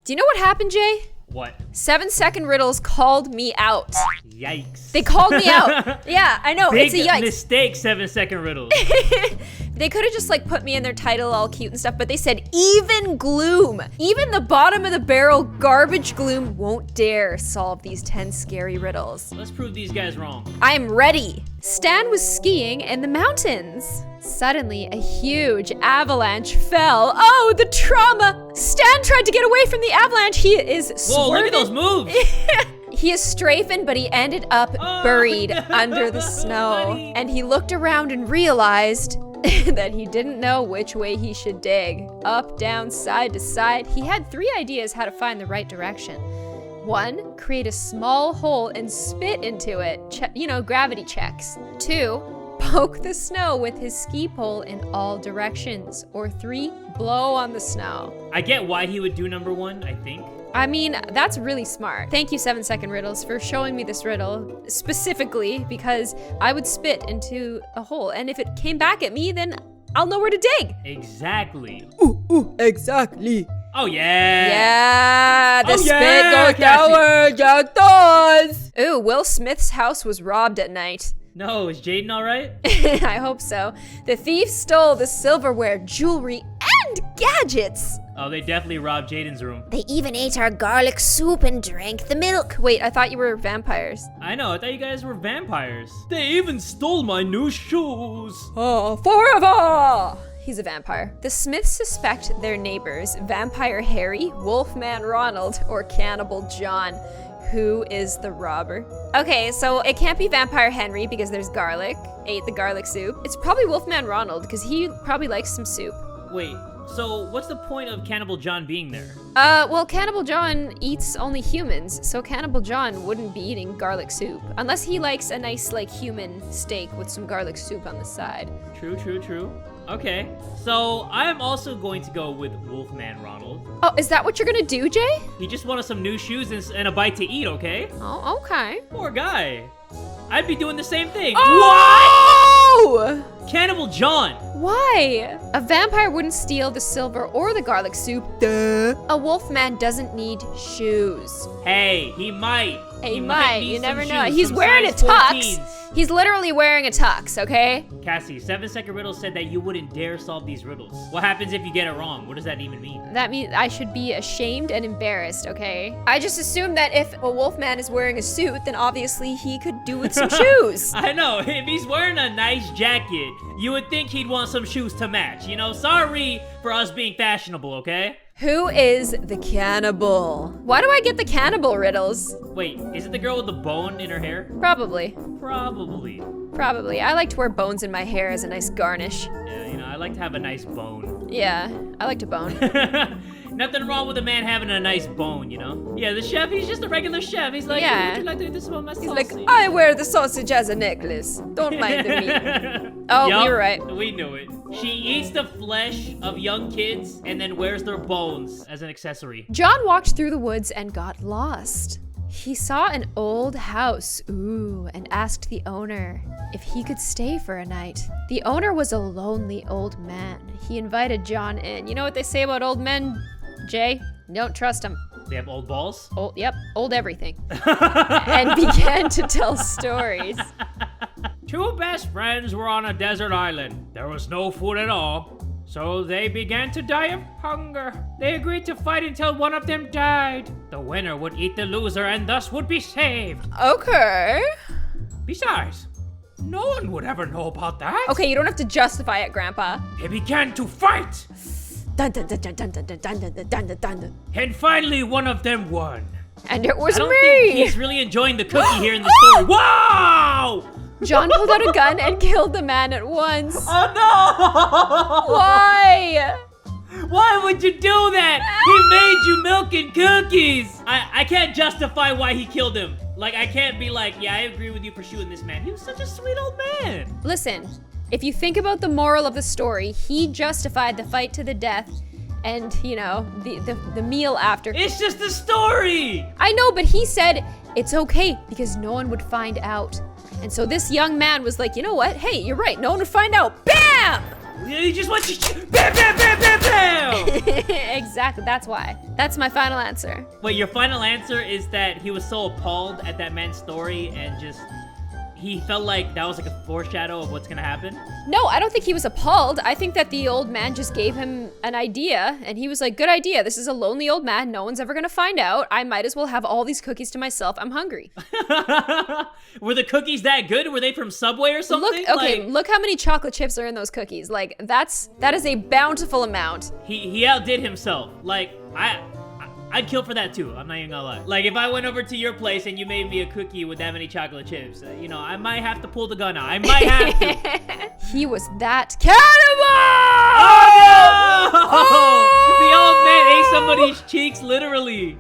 Do you know what happened, Jay? What? 7-second riddles called me out. Yikes. They called me out. Yeah, I know. Big it's a yikes. mistake, 7-second riddles. They could have just like put me in their title all cute and stuff, but they said even Gloom, even the bottom of the barrel garbage Gloom won't dare solve these 10 scary riddles. Let's prove these guys wrong. I am ready. Stan was skiing in the mountains. Suddenly, a huge avalanche fell. Oh, the trauma! Stan tried to get away from the avalanche. He is Whoa, look at swerving. those moves. He is strafing, but he ended up buried no, under the snow. buddy. And he looked around and realized that he didn't know which way he should dig. Up, down, side to side. He had 3 ideas how to find the right direction. 1, create a small hole and spit into it. Gravity checks. 2, poke the snow with his ski pole in all directions. Or 3, blow on the snow. I get why he would do number 1, I think. I mean, that's really smart. Thank you, 7-second riddles, for showing me this riddle specifically because I would spit into a hole, and if it came back at me, then I'll know where to dig. Exactly. Exactly. Oh, yeah. Yeah, the Oh, spit yeah, goes downward, yeah, it does. Ooh, Will Smith's house was robbed at night. No, is Jaden all right? I hope so. The thief stole the silverware, jewelry, and gadgets. Oh, they definitely robbed Jaden's room. They even ate our garlic soup and drank the milk. Wait, I thought you were vampires. I know, I thought you guys were vampires. They even stole my new shoes. Oh, forever! He's a vampire. The Smiths suspect their neighbors, Vampire Harry, Wolfman Ronald, or Cannibal John. Who is the robber? Okay, so it can't be Vampire Henry because there's garlic. Ate the garlic soup. It's probably Wolfman Ronald because he probably likes some soup. Wait, so what's the point of Cannibal John being there? Well, Cannibal John eats only humans, so Cannibal John wouldn't be eating garlic soup. Unless he likes a nice, like, human steak with some garlic soup on the side. True, true, true. Okay, so I am also going to go with Wolfman Ronald. Oh, is that what you're gonna do, Jay? He just wanted some new shoes and a bite to eat, okay? Oh, okay. Poor guy. I'd be doing the same thing. Oh! What? Cannibal John. Why? A vampire wouldn't steal the silver or the garlic soup. Duh. A wolfman doesn't need shoes. Hey, he might. He might. need You never some know. shoes, He's some wearing a size tux. 14s. He's literally wearing a tux, okay? Cassie, 7-second riddles said that you wouldn't dare solve these riddles. What happens if you get it wrong? What does that even mean? That means I should be ashamed and embarrassed, okay? I just assumed that if a wolfman is wearing a suit, then obviously he could do with some shoes. I know, if he's wearing a nice jacket, you would think he'd want some shoes to match. You know, sorry for us being fashionable, okay? Who is the cannibal? Why do I get the cannibal riddles? Wait, is it the girl with the bone in her hair? Probably. Probably. Probably. I like to wear bones in my hair as a nice garnish. Yeah, you know, I like to have a nice bone. Yeah, I like to bone. Nothing wrong with a man having a nice bone, you know? Yeah, the chef, he's just a regular chef. He's like, Yeah. would you like to eat this about my He's sausage? like, I wear the sausage as a necklace. Don't mind the meat. Oh, Yup, we were right. We knew it. She eats the flesh of young kids and then wears their bones as an accessory. John walked through the woods and got lost. He saw an old house, and asked the owner if he could stay for a night. The owner was a lonely old man. He invited John in. You know what they say about old men, Jay? Don't trust them. They have old balls? Old, yep, old everything. And began to tell stories. Two best friends were on a desert island. There was no food at all, so they began to die of hunger. They agreed to fight until one of them died. The winner would eat the loser and thus would be saved. Okay. Besides, no one would ever know about that. Okay, you don't have to justify it, Grandpa. They began to fight, Dun, dun, dun, dun, dun, dun, dun, dun, dun, dun, dun, dun. and finally one of them won. And it was I don't me! think he's really enjoying the cookie here in the story. Wow! John pulled out a gun and killed the man at once. Oh no! Why? Why would you do that? He made you milk and cookies. I can't justify why he killed him. Like, I can't be like, yeah, I agree with you for shooting this man. He was such a sweet old man. Listen, if you think about the moral of the story, he justified the fight to the death and, you know, the meal after. It's just a story. I know, but he said it's okay because no one would find out. And so this young man was like, you know what? Hey, you're right. No one would find out. Bam! He just wants to bam, bam, bam, bam, bam! Exactly, that's why. That's my final answer. Wait, your final answer is that he was so appalled at that man's story and just... he felt like that was like a foreshadow of what's gonna happen? No, I don't think he was appalled. I think that the old man just gave him an idea, and he was like, good idea. This is a lonely old man. No one's ever gonna find out. I might as well have all these cookies to myself. I'm hungry. Were the cookies that good? Were they from Subway or something? Look, okay, look how many chocolate chips are in those cookies. Like, that is a bountiful amount. He outdid himself. Like, I'd kill for that too, I'm not even gonna lie. Like, if I went over to your place and you made me a cookie with that many chocolate chips, you know, I might have to pull the gun out. I might have to. He was that cannibal! Oh, no! The old man ate somebody's cheeks, literally.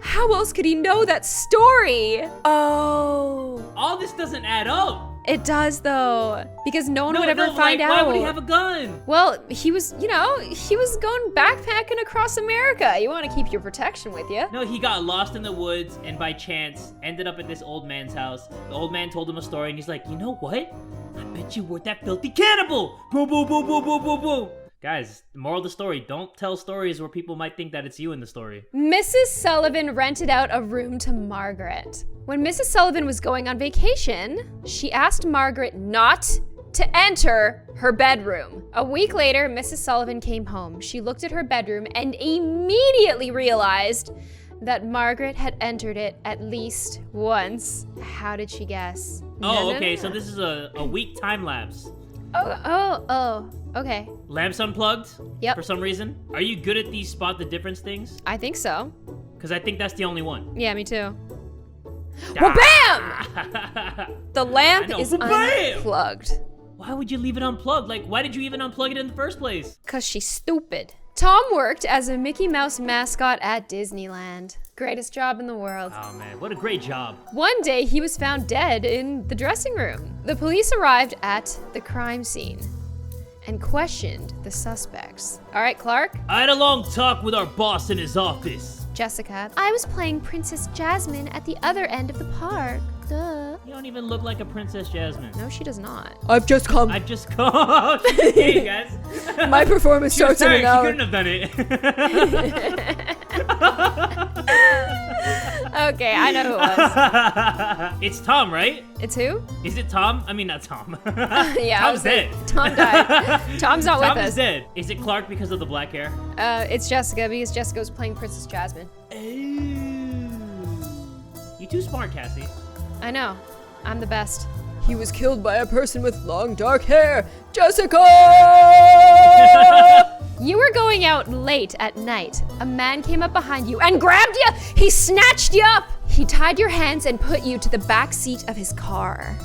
How else could he know that story? Oh. All this doesn't add up. It does, though, because no one would ever find out. Why would he have a gun? Well, he was, you know, he was going backpacking across America. You want to keep your protection with you. No, he got lost in the woods and by chance ended up at this old man's house. The old man told him a story and he's like, you know what? I bet you were that filthy cannibal. Boom, boom, boom, boom, boom, boom, boom. Guys, the moral of the story, don't tell stories where people might think that it's you in the story. Mrs. Sullivan rented out a room to Margaret. When Mrs. Sullivan was going on vacation, she asked Margaret not to enter her bedroom. A week later, Mrs. Sullivan came home. She looked at her bedroom and immediately realized that Margaret had entered it at least once. How did she guess? Oh, okay, so this is a week time lapse. Oh, okay. Lamps unplugged? Yep. For some reason? Are you good at these spot the difference things? I think so. Because I think that's the only one. Yeah, me too. Well, bam! The lamp is unplugged. Why would you leave it unplugged? Like, why did you even unplug it in the first place? Because she's stupid. Tom worked as a Mickey Mouse mascot at Disneyland. Greatest job in the world. Oh man, what a great job. One day, he was found dead in the dressing room. The police arrived at the crime scene and questioned the suspects. All right, Clark? I had a long talk with our boss in his office. Jessica, I was playing Princess Jasmine at the other end of the park. Duh. You don't even look like a Princess Jasmine. No, she does not. I've just come. Hey, guys. My performance starts in an hour. She couldn't have done it. Okay, I know who it was. It's Tom, right? It's who? Is it Tom? I mean, not Tom. Yeah, Tom's dead. Tom died. Tom's not with us. Tom is dead. Is it Clark because of the black hair? It's Jessica because Jessica was playing Princess Jasmine. You too smart, Cassie. I know. I'm the best. He was killed by a person with long dark hair. Jessica! You were going out late at night. A man came up behind you and grabbed you. He snatched you up. He tied your hands and put you to the back seat of his car.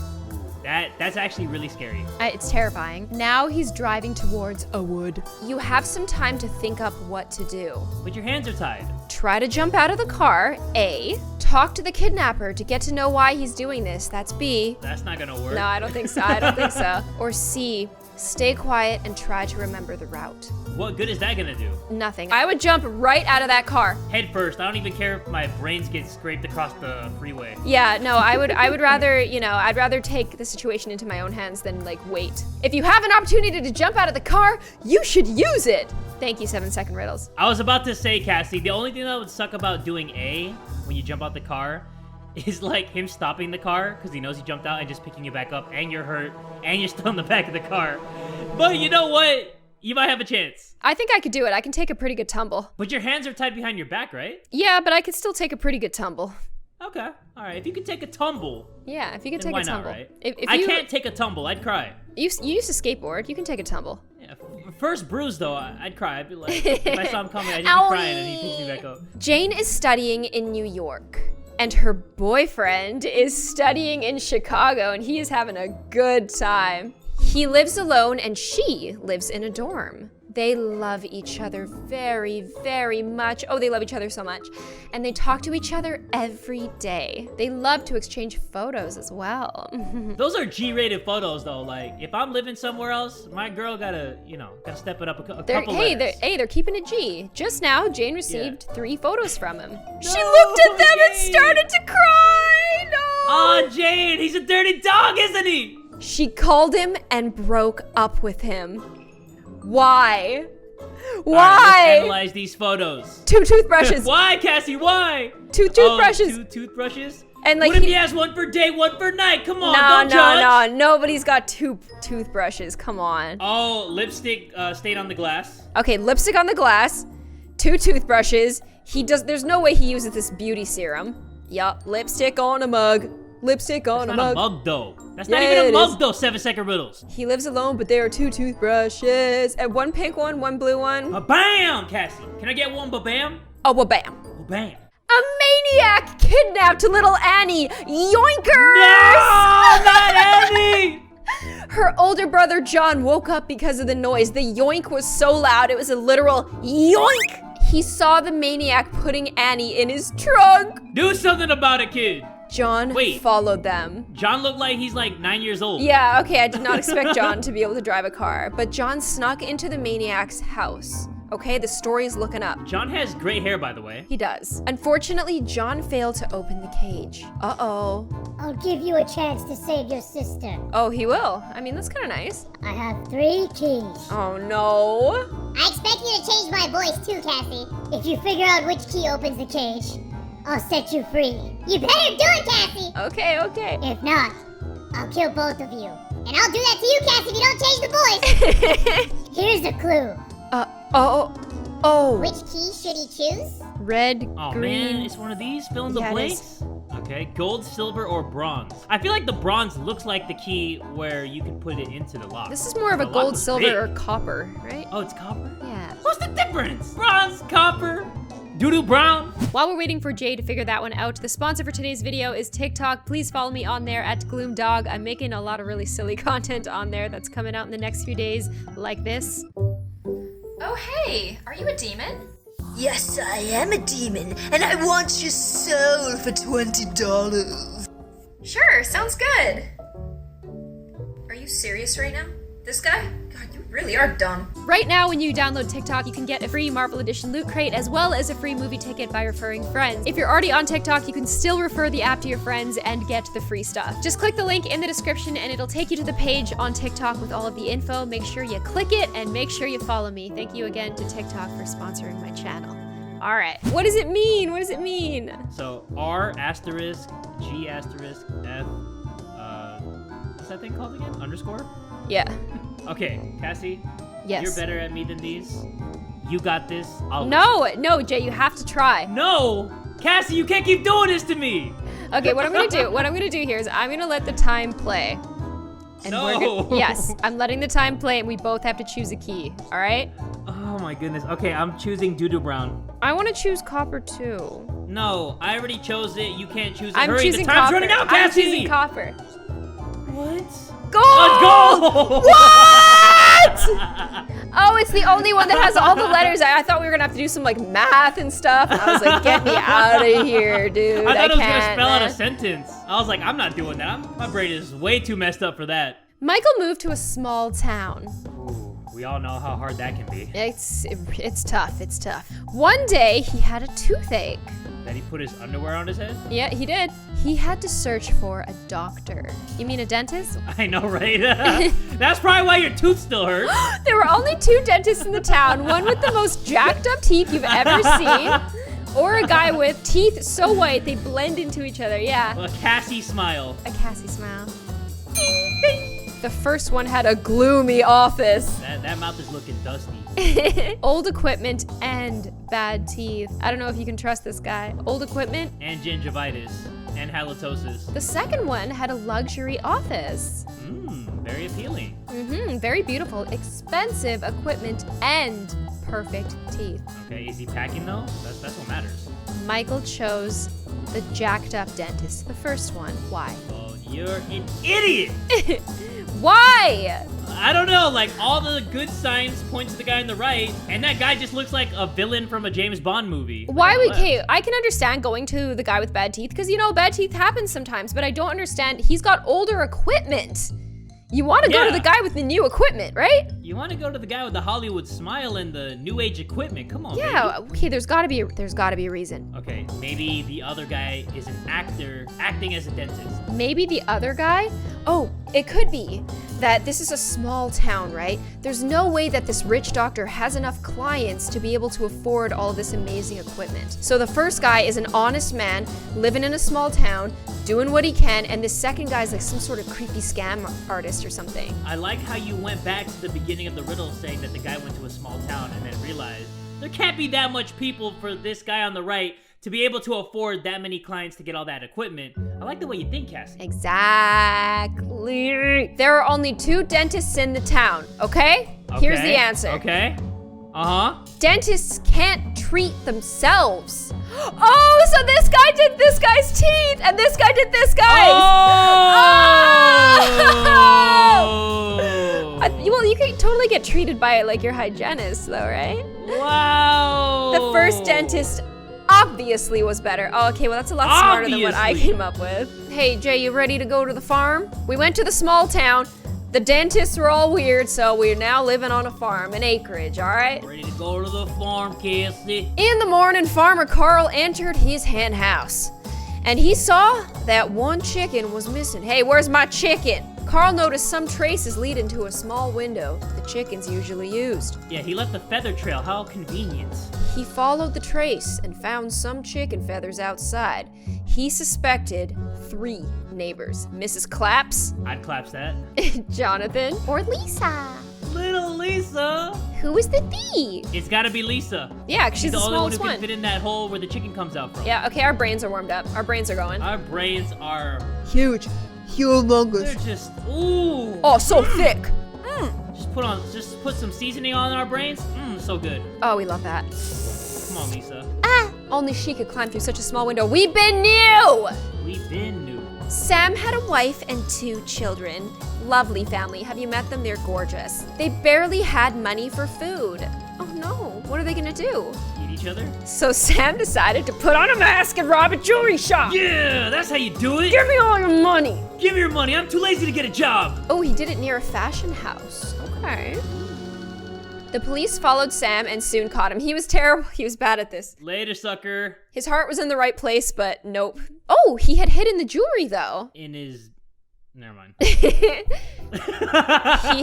That's actually really scary. It's terrifying. Now he's driving towards a wood. You have some time to think up what to do. But your hands are tied. Try to jump out of the car. A. Talk to the kidnapper to get to know why he's doing this. That's B. That's not gonna work. No, I don't think so. I don't think so. Or C. Stay quiet and try to remember the route. What good is that gonna do? Nothing. I would jump right out of that car. Head first. I don't even care if my brains get scraped across the freeway. Yeah, no, I would rather, I'd rather take the situation into my own hands than like wait. If you have an opportunity to jump out of the car, you should use it. Thank you, 7-second riddles. I was about to say, Cassie, the only thing that would suck about doing A when you jump out the car is like him stopping the car because he knows he jumped out and just picking you back up and you're hurt and you're still in the back of the car. But you know what? You might have a chance. I think I could do it. I can take a pretty good tumble. But your hands are tied behind your back, right? Yeah, but I could still take a pretty good tumble. Okay. All right. If you could take a tumble. Yeah, if you could then take why a tumble. Not, right? If I you can't take a tumble. I'd cry. You used to skateboard. You can take a tumble. Yeah. First bruise, though, I'd cry. I'd be like, if I saw him coming, I'd just be crying and he picks me back up. Jane is studying in New York. And her boyfriend is studying in Chicago, and he is having a good time. He lives alone, and she lives in a dorm. They love each other very, very much. Oh, they love each other so much. And they talk to each other every day. They love to exchange photos as well. Those are G-rated photos, though. Like, if I'm living somewhere else, my girl gotta step it up a couple letters. They're keeping it G. Just now, Jane received 3 photos from him. No, she looked at them and Jane. started to cry. No. Oh, Jane, he's a dirty dog, isn't he? She called him and broke up with him. Why? All right, Why? let's analyze these photos. 2 toothbrushes. Why, Cassie? Why? 2 toothbrushes. 2 toothbrushes? And like what if he has one for day, one for night? Come on, no, don't judge. no, nobody's got 2 toothbrushes. Come on. Oh, lipstick stayed on the glass. Okay, lipstick on the glass, 2 toothbrushes. There's no way he uses this beauty serum. Yup, lipstick on a mug. Lipstick on That's a not mug. a mug, though. That's Yeah, not even it a mug, is. though, 7-second riddles. He lives alone, but there are 2 toothbrushes. And 1 pink one, 1 blue one. Ba-bam, Cassie. Can I get one ba-bam? Oh, well, bam. Ba-bam. A maniac kidnapped little Annie. Yoinkers! No, not Annie! Her older brother John woke up because of the noise. The yoink was so loud, it was a literal yoink. He saw the maniac putting Annie in his trunk. Do something about it, kid. John followed them. John looked like he's like 9 years old. Yeah, okay, I did not expect John to be able to drive a car, but John snuck into the maniac's house. Okay, the story's looking up. John has great hair, by the way. He does. Unfortunately, John failed to open the cage. Uh-oh. I'll give you a chance to save your sister. Oh, he will? I mean, that's kind of nice. I have 3 keys. Oh, no. I expect you to change my voice too, Cassie. If you figure out which key opens the cage, I'll set you free. You better do it, Cassie! Okay, okay. If not, I'll kill both of you. And I'll do that to you, Cassie, if you don't change the voice! Here's a clue. Oh. Which key should he choose? Red, Oh green. man, it's one of these? Fill in the Yeah, it blanks? Okay, gold, silver, or bronze. I feel like the bronze looks like the key where you can put it into the lock. This is more of a The lock gold, was silver, big. or copper, right? Oh, it's copper? Yeah. What's the difference? Bronze, copper, doo-doo brown. While we're waiting for Jay to figure that one out, the sponsor for today's video is TikTok. Please follow me on there at GloomDog. I'm making a lot of really silly content on there that's coming out in the next few days, like this. Oh hey, are you a demon? Yes, I am a demon, and I want your soul for $20. Sure, sounds good. Are you serious right now? This guy? God, you really are dumb. Right now, when you download TikTok, you can get a free Marvel Edition Loot Crate as well as a free movie ticket by referring friends. If you're already on TikTok, you can still refer the app to your friends and get the free stuff. Just click the link in the description and it'll take you to the page on TikTok with all of the info. Make sure you click it and make sure you follow me. Thank you again to TikTok for sponsoring my channel. All right, what does it mean? What does it mean? So R asterisk, G asterisk, F, what's that thing called again? Underscore? Yeah. Okay, Cassie, Yes. you're better at me than these. You got this. No, Jay, you have to try. No! Cassie, you can't keep doing this to me! Okay, what I'm gonna do here is I'm gonna let the time play. And No. yes, I'm letting the time play and we both have to choose a key, all right? Oh my goodness. Okay, I'm choosing doo-doo brown. I wanna choose copper too. No, I already chose it. You can't choose it. I'm Hurry, choosing the time's copper. running out, I'm Cassie! choosing copper. What? Gold! Go! What? Oh, it's the only one that has all the letters. I thought we were gonna have to do some like math and stuff. And I was like, get me out of here, dude. I thought it was gonna can't, spell out a man. sentence. I was like, I'm not doing that. My brain is way too messed up for that. Michael moved to a small town. Ooh, we all know how hard that can be. It's tough, it's tough. One day, he had a toothache. Then he put his underwear on his head? Yeah, he did. He had to search for a doctor. You mean a dentist? I know, right? That's probably why your tooth still hurts. There were only 2 dentists in the town, one with the most jacked up teeth you've ever seen, or a guy with teeth so white they blend into each other, yeah. A Cassie smile. A Cassie smile. The first one had a gloomy office. That mouth is looking dusty. Old equipment and bad teeth. I don't know if you can trust this guy. Old equipment. And gingivitis. And halitosis. The second one had a luxury office. Very appealing. Very beautiful, expensive equipment and perfect teeth. Okay, is he packing though? That's what matters. Michael chose the jacked up dentist, the first one. Why? Oh, you're an idiot! Why? I don't know, like all the good signs point to the guy on the right, and that guy just looks like a villain from a James Bond movie. Why we okay, I can understand going to the guy with bad teeth because you know bad teeth happen sometimes, but I don't understand he's got older equipment. You want to go to Yeah. the guy with the new equipment, right? You want to go to the guy with the Hollywood smile and the new age equipment? Come on, Yeah. Okay. There's got to be a reason. baby. Okay, maybe the other guy is an actor acting as a dentist. Maybe the other guy? Oh, it could be that this is a small town, right? There's no way that this rich doctor has enough clients to be able to afford all this amazing equipment. So the first guy is an honest man living in a small town, doing what he can, and this second guy's like some sort of creepy scam artist or something. I like how you went back to the beginning of the riddle saying that the guy went to a small town and then realized there can't be that much people for this guy on the right to be able to afford that many clients to get all that equipment. I like the way you think, Cassie. Exactly. There are only 2 dentists in the town, okay? Here's the answer. Okay. Uh-huh. Dentists can't treat themselves. Oh, so this guy did this guy's teeth, and this guy did this guy's. Oh! Well, you could totally get treated by like your hygienist, though, right? Wow! The first dentist obviously was better. Oh, okay, well, that's a lot smarter than what I Obviously. came up with. Hey, Jay, you ready to go to the farm? We went to the small town. The dentists were all weird, so we're now living on a farm, an acreage, all right? Ready to go to the farm, Cassie? In the morning, Farmer Carl entered his hen house, and he saw that one chicken was missing. Hey, where's my chicken? Carl noticed some traces leading to a small window the chickens usually used. Yeah, he left the feather trail. How convenient. He followed the trace and found some chicken feathers outside. He suspected 3 neighbors: Mrs. Claps, I'd claps that. Jonathan, or Lisa. Little Lisa! Who is the thief? It's gotta be Lisa. Yeah, 'cause she's the the only one who smallest can fit one. in that hole where the chicken comes out from. Yeah, okay, our brains are warmed up. Our brains are going. Our brains are... Huge. Humongous. They're just... Ooh! Oh, so thick. Just put some seasoning on our brains. So good. Oh, we love that. Come on, Lisa. Only she could climb through such a small window. We've been new! We've been new. Sam had a wife and 2 children. Lovely family. Have you met them? They're gorgeous. They barely had money for food. Oh no, what are they gonna do? Eat each other? So Sam decided to put on a mask and rob a jewelry shop. Yeah, that's how you do it. Give me all your money. Give me your money. I'm too lazy to get a job. Oh, he did it near a fashion house. Okay. The police followed Sam and soon caught him. He was terrible. He was bad at this. Later, sucker. His heart was in the right place, but nope. Oh, he had hidden the jewelry though. In his... Never mind. He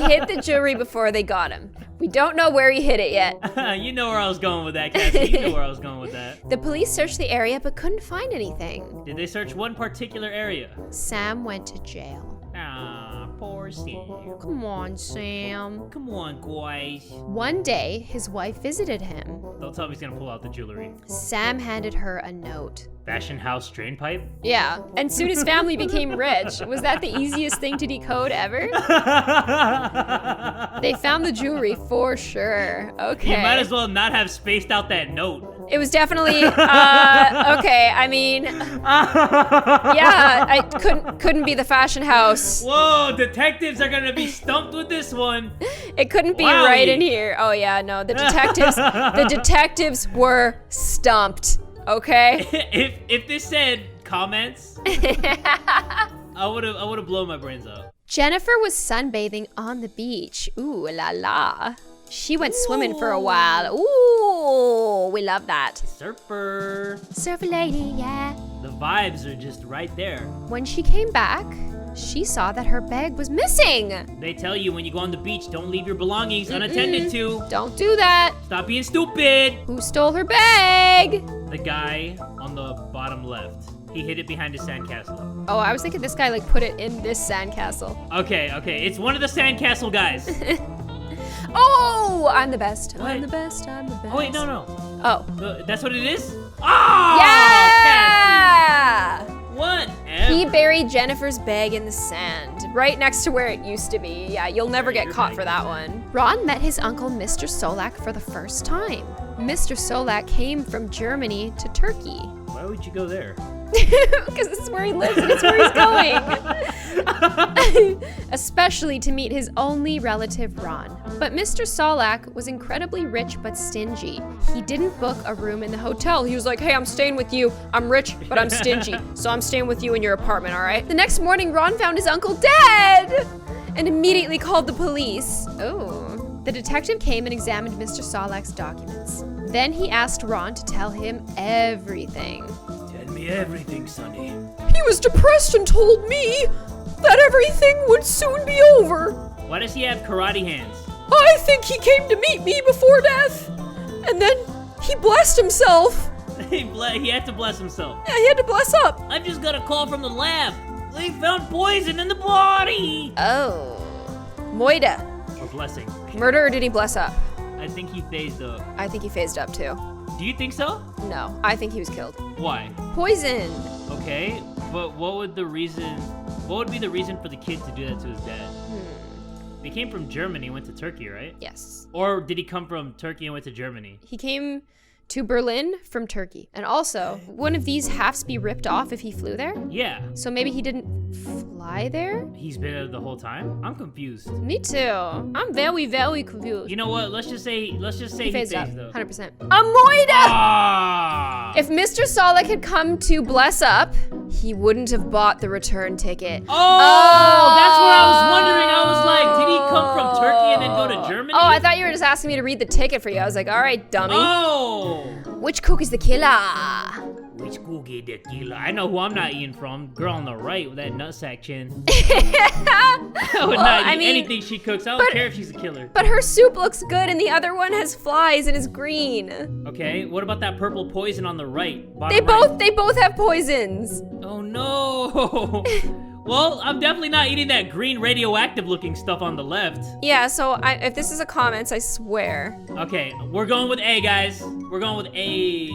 hid the jewelry before they got him. We don't know where he hid it yet. You know where I was going with that, Cassie. You know where I was going with that. The police searched the area but couldn't find anything. Did they search one particular area? Sam went to jail. Ah, poor Sam. Come on, Sam. Come on, guys. One day, his wife visited him. Don't tell me he's gonna pull out the jewelry. Sam handed her a note. Fashion house drain pipe? Yeah, and soon his family became rich. Was that the easiest thing to decode ever? They found the jewelry for sure. Okay. You might as well not have spaced out that note. It was definitely okay. I mean, yeah, I couldn't be the fashion house. Whoa, detectives are gonna be stumped with this one. It couldn't be Wowie. right in here. Oh yeah, no, the detectives were stumped. Okay. If this said comments, I would have blown my brains out. Jennifer was sunbathing on the beach. Ooh la la. She went swimming for a while. Ooh, we love that. Surfer. Surfer lady, yeah. The vibes are just right there. When she came back, she saw that her bag was missing. They tell you when you go on the beach, don't leave your belongings unattended to. Don't do that. Stop being stupid. Who stole her bag? The guy on the bottom left. He hid it behind his sandcastle. Oh, I was thinking this guy like put it in this sandcastle. Okay, it's one of the sandcastle guys. Oh, I'm the best. What? I'm the best. I'm the best. Oh wait, no. Oh. That's what it is? Oh! Yeah! Cassie. What? He buried Jennifer's bag in the sand, right next to where it used to be. Yeah, you'll never get caught for that one. Ron met his uncle, Mr. Solak, for the first time. Mr. Solak came from Germany to Turkey. Why would you go there? Because this is where he lives and it's where he's going. Especially to meet his only relative, Ron. But Mr. Solak was incredibly rich but stingy. He didn't book a room in the hotel. He was like, hey, I'm staying with you. I'm rich, but I'm stingy. So I'm staying with you in your apartment, all right? The next morning, Ron found his uncle dead. and immediately called the police. Oh. The detective came and examined Mr. Solak's documents. Then he asked Ron to tell him everything. Tell me everything, Sonny. He was depressed and told me that everything would soon be over. Why does he have karate hands? I think he came to meet me before death. And then he blessed himself. He had to bless himself. Yeah, he had to bless up. I've just got a call from the lab. They found poison in the body. Oh. Moida. Or blessing. Murder or did he bless up? I think he phased up. I think he phased up too. Do you think so? No, I think he was killed. Why? Poison. Okay, but what would be the reason for the kid to do that to his dad? They came from Germany, went to Turkey, right? Yes. Or did he come from Turkey and went to Germany? He came to Berlin from Turkey. And also, wouldn't of these halves be ripped off if he flew there? Yeah. So maybe he didn't fly there? He's been there the whole time? I'm confused. Me too. I'm very, very confused. You know what? Let's just say he phased up, though. 100%. Amoida! Ah! If Mr. Solak had come to bless up, he wouldn't have bought the return ticket. Oh, that's what I was wondering. I was like, did he come from Turkey and then go to Germany? Oh, I thought you were just asking me to read the ticket for you. I was like, all right, dummy. Oh! Which cook is the killer? Which cookie the killer? I know who I'm not eating from. Girl on the right with that nutsack chin. I would not eat anything she cooks. I don't care if she's a killer. But her soup looks good and the other one has flies and is green. Okay, what about that purple poison on the right? They both have poisons. Oh no. Well, I'm definitely not eating that green radioactive looking stuff on the left. Yeah, so if this is a comments, I swear. Okay, we're going with A, guys. We're going with A.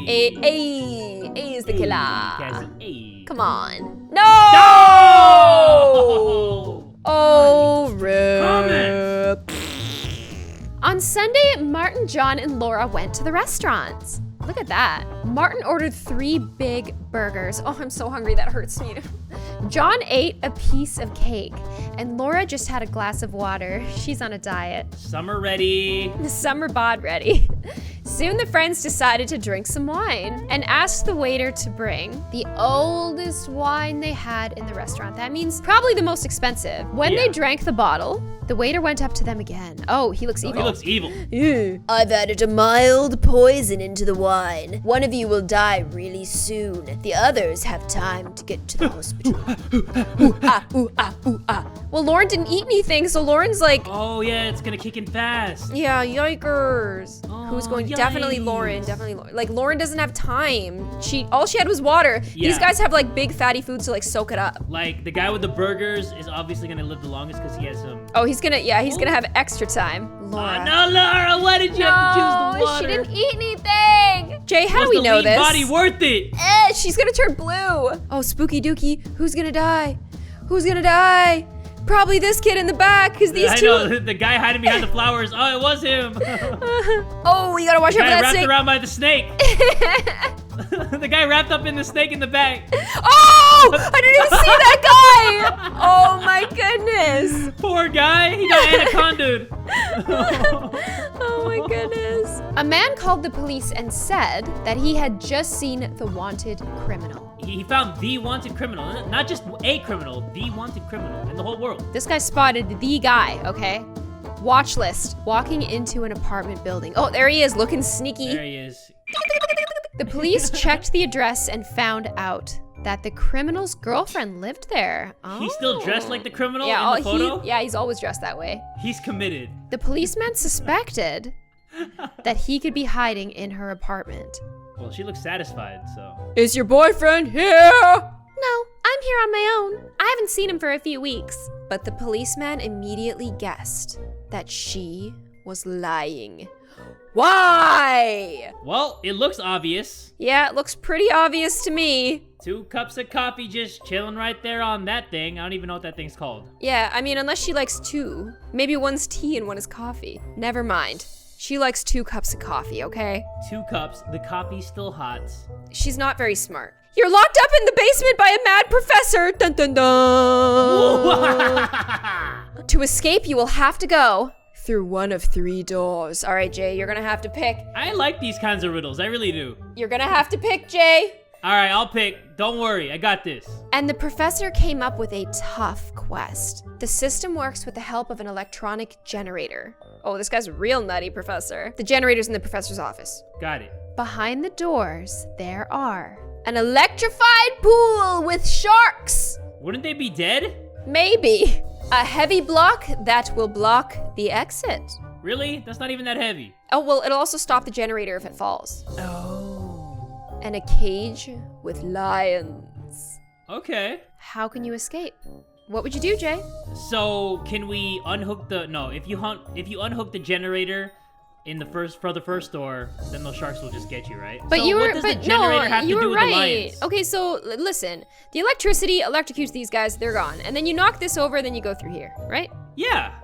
A is the killer. Guys, A. Come on. No! Oh, Rip. On Sunday, Martin, John, and Laura went to the restaurant. Look at that. Martin ordered 3 big burgers. Oh, I'm so hungry, that hurts me. John ate a piece of cake, and Laura just had a glass of water. She's on a diet. Summer ready. Summer bod ready. Soon the friends decided to drink some wine and asked the waiter to bring the oldest wine they had in the restaurant. That means probably the most expensive. When they drank the bottle, the waiter went up to them again. Oh, he looks evil. He looks evil. I've added a mild poison into the wine. One of you will die really soon. The others have time to get to the hospital. Well, Lauren didn't eat anything, so Lauren's like, Oh yeah, it's gonna kick in fast. yeah, yikers. Oh, Who's going? yikes. Definitely Lauren. Definitely Lauren. Like Lauren doesn't have time. All she had was water. Yeah. These guys have like big fatty foods to like soak it up. Like the guy with the burgers is obviously gonna live the longest because he has some. Oh, he's gonna have extra time. Laura. No, Laura, why did you have to choose the water? She didn't eat anything. Jay, how do we know this? Body worth it? She's gonna turn blue. Oh, spooky dookie. Who's gonna die? Who's gonna die? Probably this kid in the back, because these I two. know, the guy hiding behind the flowers. Oh, it was him. Oh, you gotta watch out for Guy that wrapped snake. around by the snake. The guy wrapped up in the snake in the back. Oh! I didn't even see that guy! Oh my goodness! Poor guy. He got anacondaed. Oh my goodness. A man called the police and said that he had just seen the wanted criminal. He found the wanted criminal. Not just a criminal, the wanted criminal in the whole world. This guy spotted the guy, okay? Watch list. Walking into an apartment building. Oh, there he is, looking sneaky. There he is. The police checked the address and found out that the criminal's girlfriend lived there. Oh. He's still dressed like the criminal Yeah, in the photo? he's always dressed that way. He's committed. The policeman suspected that he could be hiding in her apartment. Well, she looks satisfied, so. Is your boyfriend here? No, I'm here on my own. I haven't seen him for a few weeks. But the policeman immediately guessed that she was lying. Why? Well, it looks obvious. Yeah, it looks pretty obvious to me. 2 cups of coffee just chilling right there on that thing. I don't even know what that thing's called. Yeah, I mean, unless she likes 2. Maybe one's tea and one is coffee. Never mind. She likes 2 cups of coffee, okay? 2 cups, the coffee's still hot. She's not very smart. You're locked up in the basement by a mad professor! Dun dun dun! To escape, you will have to go through one of 3 doors. All right, Jay, you're gonna have to pick. I like these kinds of riddles, I really do. You're gonna have to pick, Jay. Alright, I'll pick. Don't worry, I got this. And the professor came up with a tough quest. The system works with the help of an electronic generator. Oh, this guy's real nutty, Professor. The generator's in the professor's office. Got it. Behind the doors, there are an electrified pool with sharks. Wouldn't they be dead? Maybe. A heavy block that will block the exit. Really? That's not even that heavy. Oh, well, it'll also stop the generator if it falls. Oh. And a cage with lions. Okay. How can you escape? What would you do, Jay? So, can we unhook the... No, if you unhook the generator for the first door, then those sharks will just get you, right? But so you were, what does but the generator no, have to you do were with the right. lions? Okay, so listen. The electricity electrocutes these guys, they're gone. And then you knock this over, then you go through here, right? Yeah.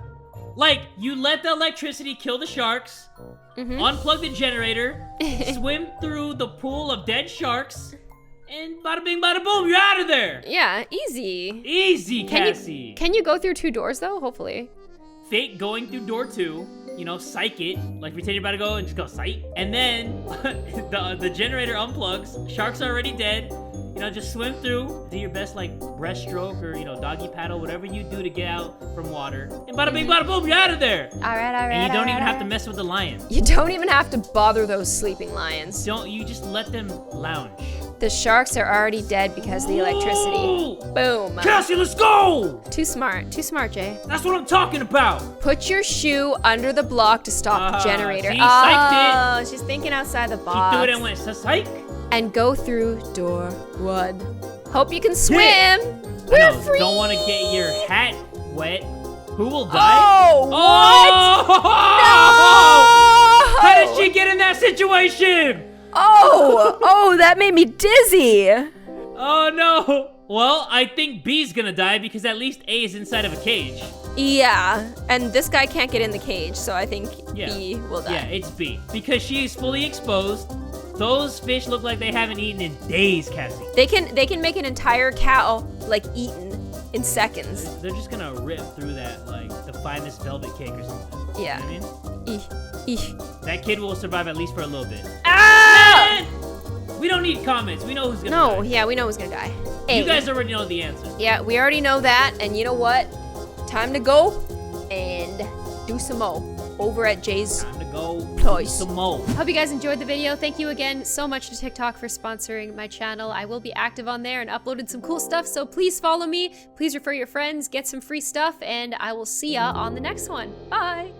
Like, you let the electricity kill the sharks, unplug the generator, swim through the pool of dead sharks, and bada bing, bada boom, you're out of there! Yeah, easy. Easy, Cassie. Can you go through 2 doors, though? Hopefully. Fake going through door 2, you know, psych it, like pretend you're about to go and just go sight. And then the generator unplugs, sharks are already dead, you know, just swim through, do your best like breaststroke or, you know, doggy paddle, whatever you do to get out from water. And bada bing, bada boom, you're out of there! Alright. And you don't even have to mess with the lions. You don't even have to bother those sleeping lions. You just let them lounge. The sharks are already dead because of the electricity. Ooh! Boom. Cassie, let's go! Too smart, Jay. That's what I'm talking about! Put your shoe under the block to stop the generator. See, psyched Oh, she's thinking outside the She box. threw it and went, psych! And go through door 1. Hope you can swim. Yeah. We're free. Don't want to get your hat wet. Who will die? Oh, what? Oh! No! How did she get in that situation? Oh, that made me dizzy. Oh no! Well, I think B's gonna die because at least A is inside of a cage. Yeah, and this guy can't get in the cage, so I think Yeah. B will die. Yeah, it's B. Because she is fully exposed. Those fish look like they haven't eaten in days, Cassie. They can make an entire cow like eaten in seconds. They're just gonna rip through that like the finest velvet cake or something. Yeah. You know what I mean? Eesh. That kid will survive at least for a little bit. Ah! We don't need comments. We know who's gonna No, die. yeah, we know who's gonna die. A. You guys already know the answer. Yeah, we already know that, and you know what? Time to go and do some more over at Jay's. Time to go Place. some more. Hope you guys enjoyed the video. Thank you again so much to TikTok for sponsoring my channel. I will be active on there and uploaded some cool stuff, so please follow me. Please refer your friends, get some free stuff, and I will see ya on the next one. Bye!